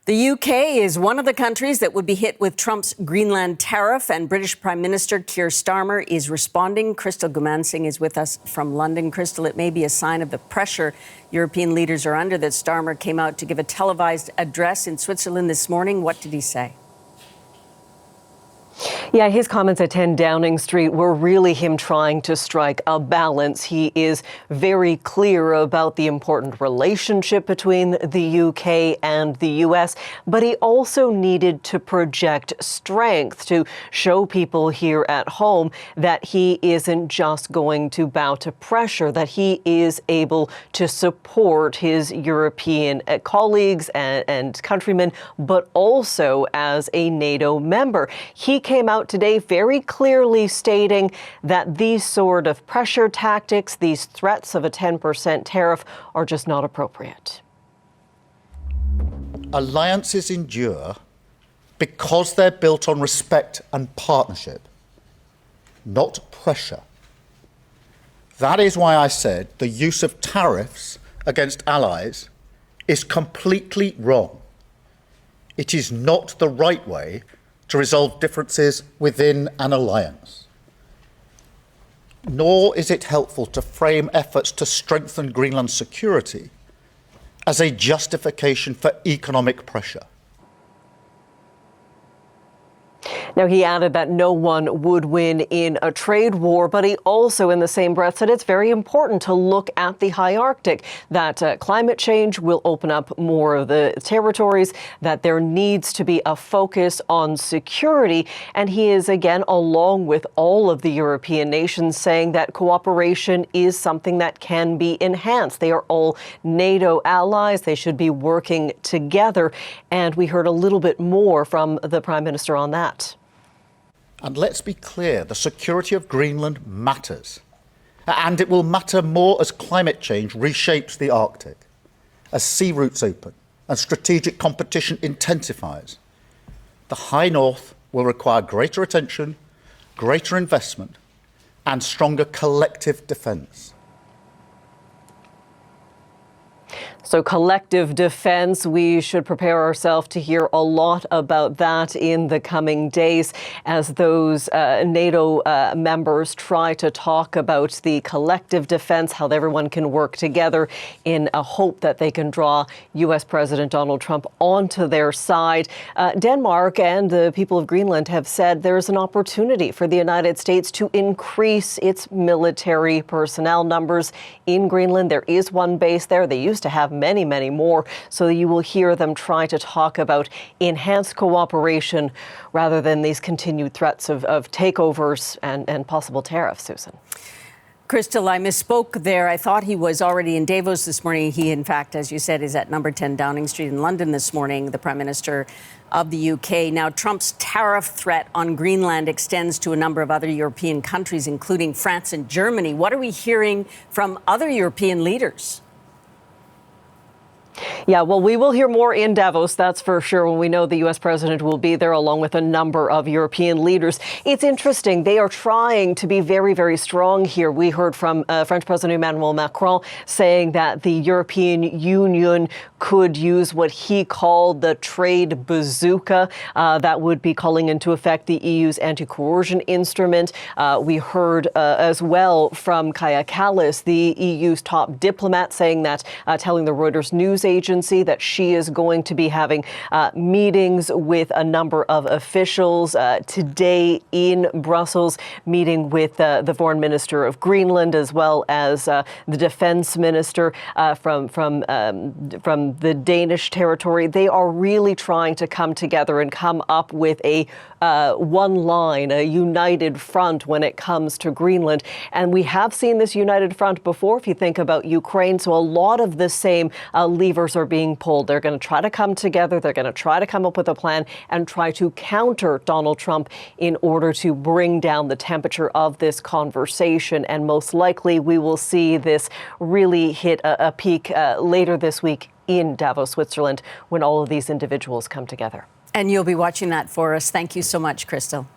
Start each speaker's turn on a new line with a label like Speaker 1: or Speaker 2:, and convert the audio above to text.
Speaker 1: The UK is one of the countries that would be hit with Trump's Greenland tariff, and British Prime Minister Keir Starmer is responding. Crystal Gumansing is with us from London. Crystal, it may be a sign of the pressure European leaders are under that Starmer came out to give a televised address in Switzerland this morning. What did he say?
Speaker 2: Yeah, his comments at 10 Downing Street were really him trying to strike a balance. He is very clear about the important relationship between the UK and the US, but he also needed to project strength to show people here at home that he isn't just going to bow to pressure, that he is able to support his European colleagues and countrymen, but also as a NATO member. He came out today very clearly stating that these sort of pressure tactics, these threats of a 10% tariff, are just not appropriate.
Speaker 3: Alliances endure because they're built on respect and partnership, not pressure. That is why I said the use of tariffs against allies is completely wrong. It is not the right way to resolve differences within an alliance. Nor is it helpful to frame efforts to strengthen Greenland's security as a justification for economic pressure.
Speaker 2: Now, he added that no one would win in a trade war, but he also, in the same breath, said it's very important to look at the high Arctic, that climate change will open up more of the territories, that there needs to be a focus on security. And he is, again, along with all of the European nations, saying that cooperation is something that can be enhanced. They are all NATO allies. They should be working together. And we heard a little bit more from the Prime Minister on that.
Speaker 3: And let's be clear, the security of Greenland matters. And it will matter more as climate change reshapes the Arctic, as sea routes open and strategic competition intensifies. The High North will require greater attention, greater investment, and stronger collective defence.
Speaker 2: So collective defense, we should prepare ourselves to hear a lot about that in the coming days as those NATO members try to talk about the collective defense, how everyone can work together in a hope that they can draw U.S. President Donald Trump onto their side. Denmark and the people of Greenland have said there's an opportunity for the United States to increase its military personnel numbers in Greenland. There is one base there. They used to have many, many more. So you will hear them try to talk about enhanced cooperation rather than these continued threats of takeovers and possible tariffs, Susan.
Speaker 1: Crystal, I misspoke there. I thought he was already in Davos this morning. He, in fact, as you said, is at number 10 Downing Street in London this morning, the Prime Minister of the UK. Now, Trump's tariff threat on Greenland extends to a number of other European countries, including France and Germany. What are we hearing from other European leaders?
Speaker 2: Yeah, well, we will hear more in Davos, that's for sure, when we know the U.S. president will be there along with a number of European leaders. It's interesting. They are trying to be very, very strong here. We heard from French President Emmanuel Macron saying that the European Union could use what he called the trade bazooka. That would be calling into effect the EU's anti-coercion instrument. We heard as well from Kaja Kallas, the EU's top diplomat, saying that, telling the Reuters news agency that she is going to be having meetings with a number of officials today in Brussels, meeting with the foreign minister of Greenland as well as the defense minister from the Danish territory. They are really trying to come together and come up with a one line, a united front when it comes to Greenland. And we have seen this united front before, if you think about Ukraine. So a lot of the same levers are being pulled. They're going to try to come together. They're going to try to come up with a plan and try to counter Donald Trump in order to bring down the temperature of this conversation. And most likely we will see this really hit a peak later this week in Davos, Switzerland, when all of these individuals come together.
Speaker 1: And you'll be watching that for us. Thank you so much, Crystal.